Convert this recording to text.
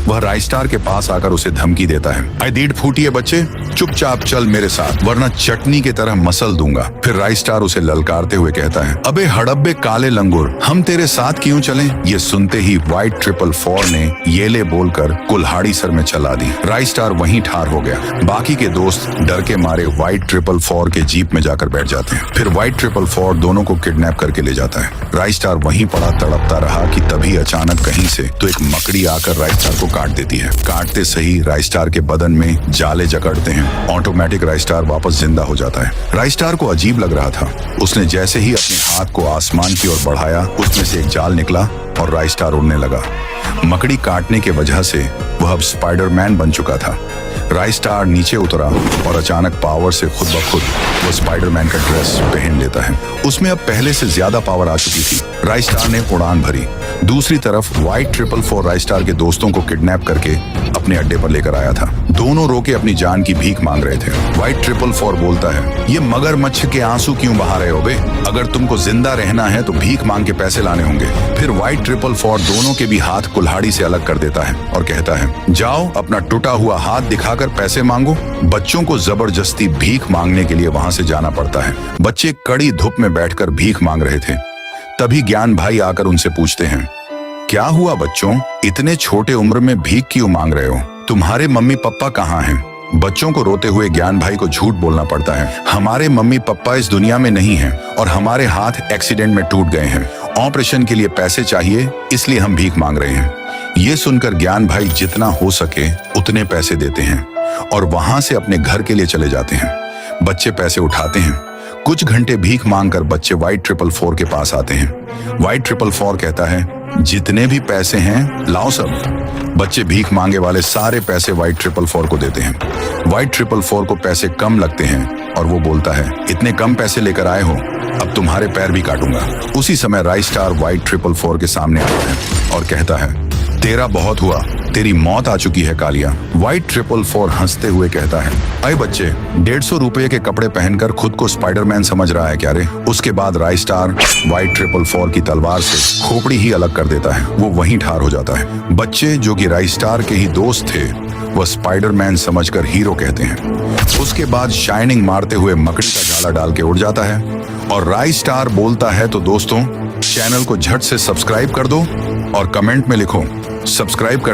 वह राइस्टार के पास आकर उसे धमकी देता है। आई दीड फूटी है बच्चे, चुपचाप चल मेरे साथ वरना चटनी की तरह मसल दूंगा। फिर राइस्टार उसे ललकारते हुए कहता है, अबे हड़ब्बे काले लंगूर, हम तेरे साथ क्यों चलें? ये सुनते ही व्हाइट 444 ने येले बोलकर कुल्हाड़ी सर में चला दी। राइस्टार वहीं ठार हो गया। बाकी के दोस्त डर के मारे व्हाइट 444 के जीप में जाकर बैठ जाते हैं। फिर व्हाइट 444 दोनों को किडनैप करके ले जाता है। राइस्टार वहीं पड़ा तड़पता रहा कि तभी अचानक कहीं से तो एक मकड़ी आकर राइस्टार को काट देती है। काटते सही राइस्टार के बदन में जाले जकड़ते हैं। ऑटोमेटिक राइस्टार वापस जिंदा हो जाता है। राइस्टार को अजीब लग रहा था। उसने जैसे ही अपने हाथ को आसमान की ओर बढ़ाया, उसमें से एक जाल निकला और राइस्टार उड़ने लगा। मकड़ी काटने के वजह से वह अब स्पाइडरमैन बन चुका था। राइस्टार नीचे उतरा और अचानक पावर से खुद ब खुद वो स्पाइडरमैन का ड्रेस पहन लेता है। उसमें अब पहले से ज्यादा पावर आ चुकी थी। राइस्टार ने उड़ान भरी। दूसरी तरफ व्हाइट 444 राइस्टार के दोस्तों को किडनैप करके अपने अड्डे पर लेकर आया था। दोनों रोके अपनी जान की भीख मांग रहे थे। व्हाइट 444 बोलता है, ये मगरमच्छ के आंसू क्यों बहा रहे हो बे? अगर तुमको जिंदा रहना है तो भीख मांग के पैसे लाने होंगे। फिर व्हाइट 444 दोनों के भी हाथ कुल्हाड़ी से अलग कर देता है और कहता है, जाओ अपना टूटा हुआ हाथ दिखाकर पैसे मांगो। बच्चों को जबरदस्ती भीख मांगने के लिए वहां से जाना पड़ता है। बच्चे कड़ी धूप में बैठकर भीख मांग रहे थे। तभी ज्ञान भाई आकर उनसे पूछते हैं, क्या हुआ बच्चों, इतने छोटे उम्र में भीख क्यों मांग रहे हो? तुम्हारे मम्मी पापा कहाँ हैं? बच्चों को रोते हुए ज्ञान भाई को झूठ बोलना पड़ता है। हमारे मम्मी पापा इस दुनिया में नहीं हैं और हमारे हाथ एक्सीडेंट में टूट गए हैं। ऑपरेशन के लिए पैसे चाहिए, इसलिए हम भीख मांग रहे हैं। ये सुनकर ज्ञान भाई जितना हो सके उतने पैसे देते हैं और वहां से अपने घर के लिए चले जाते हैं। बच्चे पैसे उठाते हैं। कुछ घंटे भीख मांगकर बच्चे व्हाइट 444 के पास आते हैं। व्हाइट 444 कहता है, जितने भी पैसे हैं लाओ सब। बच्चे भीख मांगे वाले सारे पैसे व्हाइट 444 को देते हैं। व्हाइट 444 को पैसे कम लगते हैं और वो बोलता है, इतने कम पैसे लेकर आए हो, अब तुम्हारे पैर भी काटूंगा। उसी समय राइस्टार व्हाइट 444 के सामने आता है और कहता है, तेरा बहुत हुआ, तेरी मौत आ चुकी है कालिया। व्हाइट 444 हंसते हुए कहता है, अरे बच्चे, 150 रुपए के कपड़े पहनकर खुद को स्पाइडरमैन समझ रहा है क्या रे? उसके बाद राइस्टार व्हाइट 444 की तलवार से खोपड़ी ही अलग कर देता है। वो वहीं ठार हो जाता है। बच्चे जो कि राइस्टार के ही दोस्त थे, वह स्पाइडरमैन समझकर हीरो कहते हैं। उसके बाद शाइनिंग मारते हुए मकड़ी का जाला डाल के उड़ जाता है और राइस्टार बोलता है, तो दोस्तों चैनल को झट से सब्सक्राइब कर दो और कमेंट में लिखो सब्सक्राइब कर